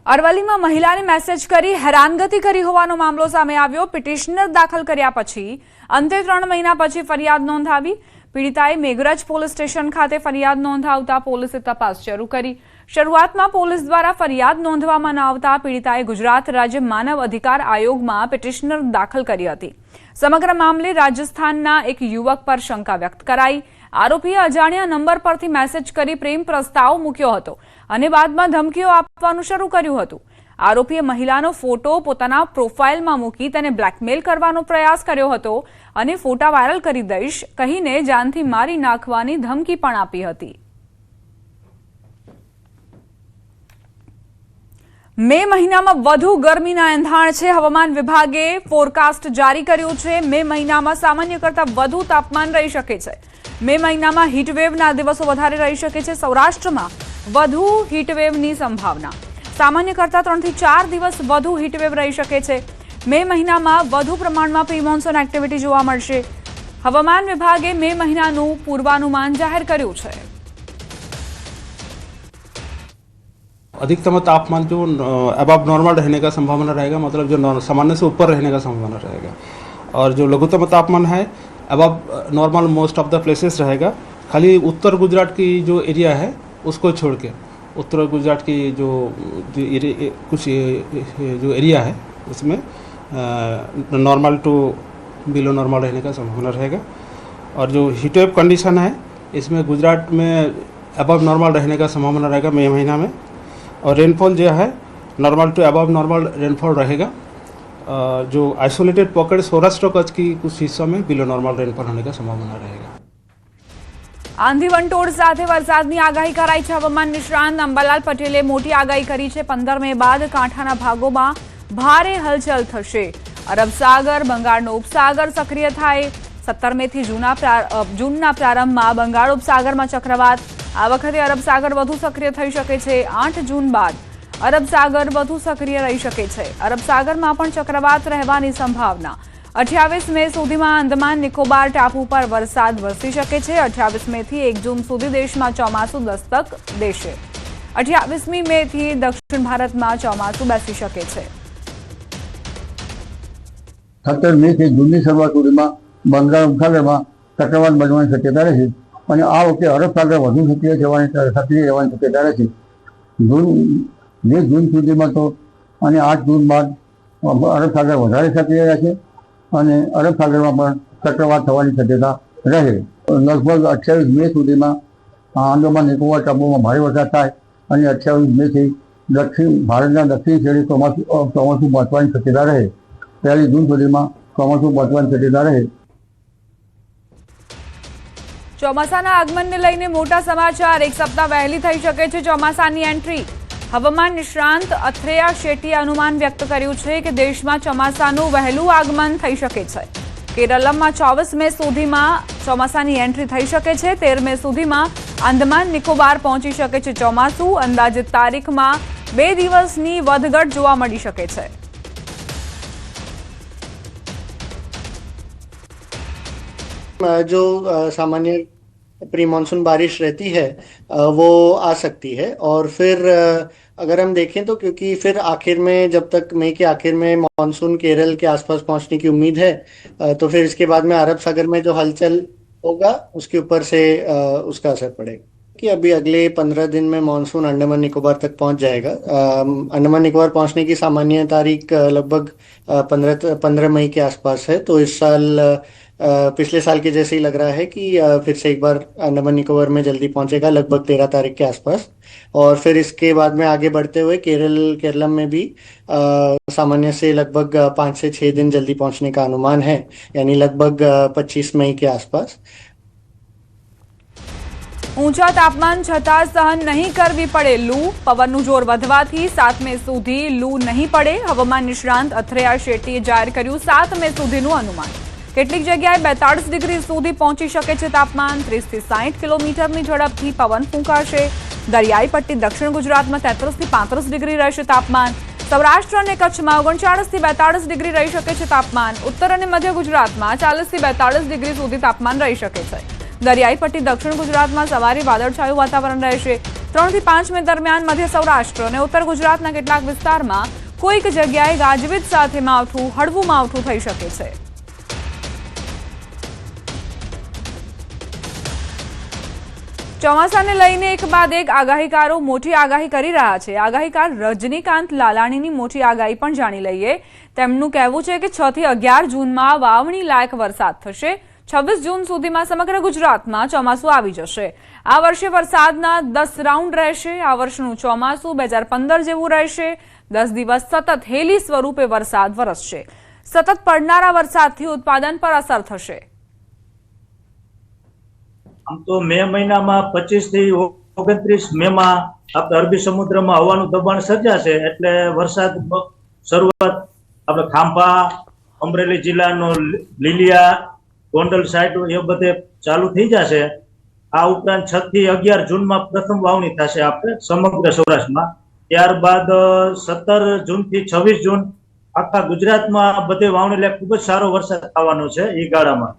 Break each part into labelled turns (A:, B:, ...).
A: અરવલ્લીમાં મહિલાને મેસેજ કરી હેરાનગતિ કરી હોવાનો મામલો સામે આવ્યો। પિટિશનર દાખલ કર્યા પછી અંતે 3 મહિના પછી ફરિયાદ નોંધાવી। પીડિતાએ મેઘરજ પોલીસ સ્ટેશન ખાતે ફરિયાદ નોંધાવતા પોલીસે તપાસ શરૂ કરી। શરૂઆતમાં પોલીસ દ્વારા ફરિયાદ નોંધવામાં ન આવતા પીડિતાએ ગુજરાત રાજ્ય માનવ અધિકાર આયોગમાં પિટિશનર દાખલ કરી હતી। સમગ્ર મામલે રાજસ્થાનના એક યુવક પર શંકા વ્યક્ત કરાઈ। આરોપીએ અજાણ્યા નંબર પરથી મેસેજ કરી પ્રેમ પ્રસ્તાવ મૂક્યો હતો અને બાદમાં ધમકીઓ આપવાનું શરૂ કર્યું હતું। આરોપીએ મહિલાનો ફોટો પોતાના પ્રોફાઇલમાં મૂકી તેને બ્લેકમેલ કરવાનો પ્રયાસ કર્યો હતો અને ફોટા વાયરલ કરી દઈશ કહીને જાનથી મારી નાખવાની ધમકી પણ આપી હતી। મે મહિનામાં વધુ ગરમીના એંધાણ છે। હવામાન વિભાગે ફોરકાસ્ટ જારી કર્યું છે। મે મહિનામાં સામાન્ય કરતાં વધુ તાપમાન રહી શકે છે। મે મહિનામાં હીટવેવના દિવસો વધારે રહી શકે છે। સૌરાષ્ટ્રમાં વધુ હીટવેવની સંભાવના। સામાન્ય કરતાં 3 થી 4 દિવસ વધુ હીટવેવ રહી શકે છે। મે મહિનામાં વધુ પ્રમાણમાં પ્રી મોન્સૂન એક્ટિવિટી જોવા મળશે। હવામાન વિભાગે મે મહિનાનું પૂર્વાનુમાન જાહેર કર્યું છે।
B: अधिकतम तापमान जो अबव नॉर्मल रहने का संभावना रहेगा, मतलब जो सामान्य से ऊपर रहने का संभावना रहेगा। और जो लघुतम तापमान है above normal most of the places रहेगा। खाली उत्तर गुजरात की जो एरिया है उसको छोड़ के उत्तर गुजरात की जो कुछ जो एरिया है उसमें नॉर्मल टू बिलो नॉर्मल रहने का संभावना रहेगा। और जो हीटवेव कंडीशन है इसमें गुजरात में अबव नॉर्मल रहने का संभावना रहेगा मई महीना में। और रेनफॉल जो है normal to above normal rainfall रहेगा। जो आइसोलेटेड पॉकेट सौराष्ट्र कच्छ की कुछ हिस्सों में बिलो नॉर्मल रेनफॉल होने का संभावना रहेगा।
A: आंधी वंटोळ સાથે વરસાદની આગાહી કરાઈ છે। હવામાન નિષ્ણાત અંબાલાલ પટેલે મોટી આગાહી કરી છે। 15 મે બાદ કાંઠાના ભાગોમાં ભારે હલચલ થશે। અરબ સાગર બંગાળનો ઉપસાગર સક્રિય થાય। 17 મેથી જૂનના પ્રારંભમાં બંગાળ ઉપસાગરમાં ચક્રવાત। આ વખતે અરબ સાગર વધુ સક્રિય થઈ શકે છે। 8 જૂન બાદ અરબ સાગર વધુ સક્રિય રહી શકે છે। અરબ સાગરમાં પણ ચક્રવાત રહેવાની સંભાવના। 28 મે સુધીમાં અંદમાન નિકોબાર ટાપુ પર વરસાદ વરસી શકે છે। 28 મેથી 1 જૂન સુધી દેશમાં ચોમાસું દસ્તક દેશે। 28મી મેથી દક્ષિણ ભારતમાં ચોમાસું બેસી શકે છે।
C: 17 મે થી જૂનની શરૂઆત સુધીમાં બંગાળ ઉપસાગરમાં ચક્રવાત બનવાની શક્યતા રહેશે અને આ વખતે અરબ સાગર વધુ સક્રિય રહેવાની શક્યતા રહેશે। જૂન સુધીમાં તો અને 8 જૂન બાદ અરબ સાગર વધારે સક્રિય રહેશે અને અરબ સાગરમાં પણ ચક્રવાત થવાની શક્યતા રહે। લગભગ 28 મે સુધીમાં આંદામાન નિકોબાર ટાપુમાં ભારે વરસાદ થાય અને 28 મેથી ભારતના દક્ષિણ છેડે ચોમાસું પહોંચવાની શક્યતા રહે। 1 જૂન સુધીમાં ચોમાસું પહોંચવાની શક્યતા રહે।
A: ચોમાસાના આગમનને લઈને મોટા સમાચાર। 1 સપ્તાહ વહેલી થઈ શકે છે ચોમાસાની એન્ટ્રી। હવામાન નિષ્ણાંત અથ્રેયા શેટ્ટીએ અનુમાન વ્યક્ત કર્યું છે કે દેશમાં ચોમાસાનું વહેલું આગમન થઈ શકે છે। કેરળમાં 24 મે સુધીમાં ચોમાસાની એન્ટ્રી થઈ શકે છે। 13 મે સુધીમાં અંદમાન નિકોબાર પહોંચી શકે છે ચોમાસું। અંદાજિત તારીખમાં 2 દિવસની વધઘટ જોવા મળી શકે છે।
D: जो सामान्य प्री मानसून बारिश रहती है वो आ सकती है। और फिर अगर हम देखें तो क्योंकि फिर आखिर में जब तक मई के आखिर में मानसून केरल के आसपास पहुंचने की उम्मीद है तो फिर इसके बाद में अरब सागर में जो हलचल होगा उसके ऊपर से उसका असर पड़ेगा कि अभी अगले 15 दिन में मानसून अंडमान निकोबार तक पहुंच जाएगा। अंडमान निकोबार पहुंचने की सामान्य तारीख लगभग 15 मई के आसपास है। तो इस साल पिछले साल के जैसे ही लग रहा है कि फिर से एक बार अंडमान निकोबार में जल्दी पहुंचेगा लगभग 13 तारीख के आसपास। और फिर इसके बाद में आगे बढ़ते हुए केरलम में भी सामान्य से लगभग 5 से 6 दिन जल्दी पहुंचने का अनुमान है, यानी लगभग 25 मई के आसपास।
A: ઊંચા તાપમાન છતાં સહન નહીં કરવી પડે લૂ। પવનનું જોર વધવાથી 7 મે સુધી લૂ નહીં પડે। હવામાન નિષ્ણાંત અથ્રેયા શેટ્ટીએ જાહેર કર્યું 7 મે સુધીનું અનુમાન। કેટલીક જગ્યાએ 42 ડિગ્રી સુધી પહોંચી શકે છે તાપમાન। 30 થી 60 કિલોમીટરની ઝડપથી પવન ફૂંકાશે। દરિયાઈ પટ્ટી દક્ષિણ ગુજરાતમાં 33 થી 35 ડિગ્રી રહેશે તાપમાન। સૌરાષ્ટ્ર અને કચ્છમાં 39 થી 42 ડિગ્રી રહી શકે છે તાપમાન। ઉત્તર અને મધ્ય ગુજરાતમાં 40 થી 42 ડિગ્રી સુધી તાપમાન રહી શકે છે। દરિયાઈ પટ્ટી દક્ષિણ ગુજરાતમાં સવારે વાદળછાયું વાતાવરણ રહેશે। 3 થી 5 મે દરમિયાન મધ્ય સૌરાષ્ટ્ર અને ઉત્તર ગુજરાતના કેટલાક વિસ્તારમાં કોઈક જગ્યાએ ગાજવીજ સાથે હળવું માવઠું થઈ શકે છે. ચોમાસાને લઈને એક બાદ એક આગાહીકારો મોટી આગાહી કરી રહ્યા છે. આગાહીકાર રજનીકાંત લાલાણીની મોટી આગાહી પણ જાણી લઈએ. તેમનું કહેવું છે કે 6 થી 11 જૂનમાં વાવણી લાયક વરસાદ થશે. 26 જૂન સુધીમાં સમગ્ર ગુજરાતમાં ચોમાસું આવી જશે. આ વર્ષે વરસાદના 10 રાઉન્ડ રહેશે. આ વર્ષનું ચોમાસું 2015 જેવું રહેશે. 10 દિવસ સતત હેલી સ્વરૂપે વરસાદ વરસશે. સતત પડનારા વરસાદથી ઉત્પાદન પર અસર થશે.
E: આમ તો મે મહિનામાં 25 થી 29 મેમાં આપણે અરબી સમુદ્રમાં હવાનું દબાણ સર્જાશે એટલે વરસાદ શરૂઆત આપણે ખાંભા, અમરેલી જિલ્લાનો લીલિયા, ગોંડલ સાઈડ એ બધે ચાલુ થઈ જશે. આ ઉપરાંત 6 થી 11 જૂનમાં પ્રથમ વાવણી થશે આપણે સમગ્ર સૌરાષ્ટ્રમાં. ત્યારબાદ 17 જૂનથી 26 જૂન આખા ગુજરાતમાં બધે વાવણી લાયક ખૂબ જ સારો વરસાદ થવાનો છે એ ગાળામાં.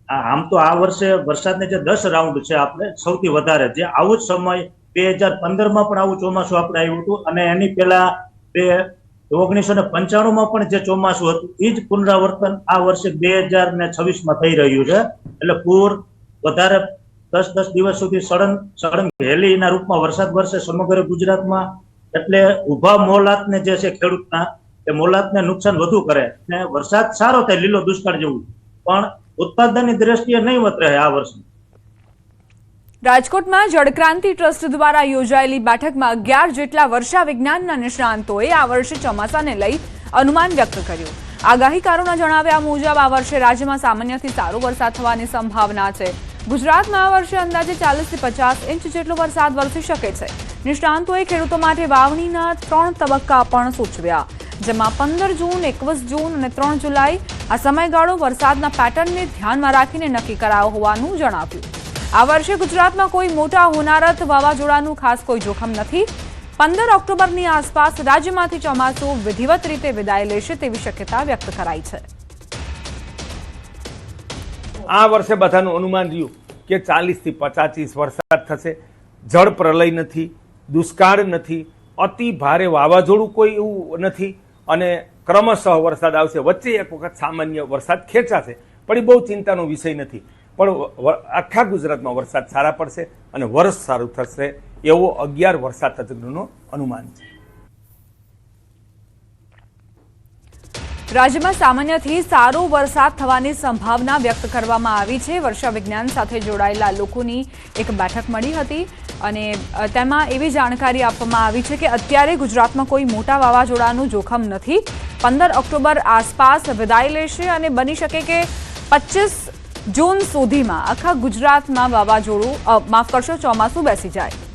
E: આમ તો આ વર્ષે વરસાદને જે 10 રાઉન્ડ છે આપણે સૌથી વધારે, જે આવું જ સમય 2015માં પણ આવું ચોમાસું આપણે આવ્યું હતું અને એની પહેલા 1995માં પણ જે ચોમાસું હતું એ જ પુનરાવર્તન આ વર્ષે 2026માં થઈ રહ્યું છે. એટલે પૂર વધારે 10 દિવસ સુધી સળંગ હેલીના રૂપમાં વરસાદ વરસે સમગ્ર ગુજરાતમાં. એટલે ઉભા મોલાતને જે છે ખેડૂતના એ મોલાતને નુકસાન વધુ કરે ને વરસાદ સારો થાય લીલો દુષ્કાળ જેવું, પણ ઉત્પાદનની દ્રષ્ટિએ નહીવત રહે આ વર્ષે.
A: રાજકોટમાં જળક્રાંતિ ટ્રસ્ટ દ્વારા યોજાયેલી બેઠકમાં 11 જેટલા વર્ષા વિજ્ઞાનના નિષ્ણાંતોએ આ વર્ષે ચોમાસાને લઈ અનુમાન વ્યક્ત કર્યું. આગાહીકારોના જણાવ્યા મુજબ આ વર્ષે રાજ્યમાં સામાન્યથી સારો વરસાદ થવાની સંભાવના છે. ગુજરાતમાં આ વર્ષે અંદાજે 40 થી 50 ઇંચ જેટલો વરસાદ વરસી શકે છે. નિષ્ણાંતોએ ખેડૂતો માટે વાવણીના 3 તબક્કા પણ સૂચવ્યા, જેમાં 15 જૂન, 21 જૂન અને 3 જુલાઈ આ સમયગાળો વરસાદના પેટર્નને ધ્યાનમાં રાખીને નક્કી કરાયો હોવાનું જણાવ્યું. આ વર્ષે ગુજરાતમાં કોઈ મોટા હોનારત વાવાઝોડાનું ખાસ કોઈ જોખમ નથી. 15 ઓક્ટોબરની આસપાસ રાજ્યમાંથી ચોમાસું વિધિવત રીતે વિદાય લેશે તેવી શક્યતા વ્યક્ત કરાઈ છે.
F: આ વર્ષે બધાનું અનુમાન રહ્યું કે 40 થી 50 ઇંચ વરસાદ થશે. જળ પ્રલય નથી, દુષ્કાળ નથી, અતિ ભારે વાવાઝોડું કોઈ એવું નથી અને ક્રમશઃ વરસાદ આવશે. વચ્ચે એક વખત સામાન્ય વરસાદ ખેંચાશે પણ એ બહુ ચિંતાનો વિષય નથી. પણ આખા ગુજરાતમાં વરસાદ સારા પડશે અને વર્ષ સારું થશે એવો 11 વરસાદ તજજ્ઞોનું અનુમાન છે.
A: રાજ્યમાં સામાન્યથી સારો વરસાદ થવાની સંભાવના વ્યક્ત કરવામાં આવી છે. વર્ષા વિજ્ઞાન સાથે જોડાયેલા લોકોની એક બેઠક મળી હતી અને તેમાં એવી જાણકારી આપવામાં આવી છે કે અત્યારે ગુજરાતમાં કોઈ મોટા વાવાઝોડાનું જોખમ નથી. 15 ઓક્ટોબર આસપાસ વિદાય લેશે અને બની શકે કે 25 જૂન સુધીમાં આખા ગુજરાતમાં ચોમાસું બેસી જાય.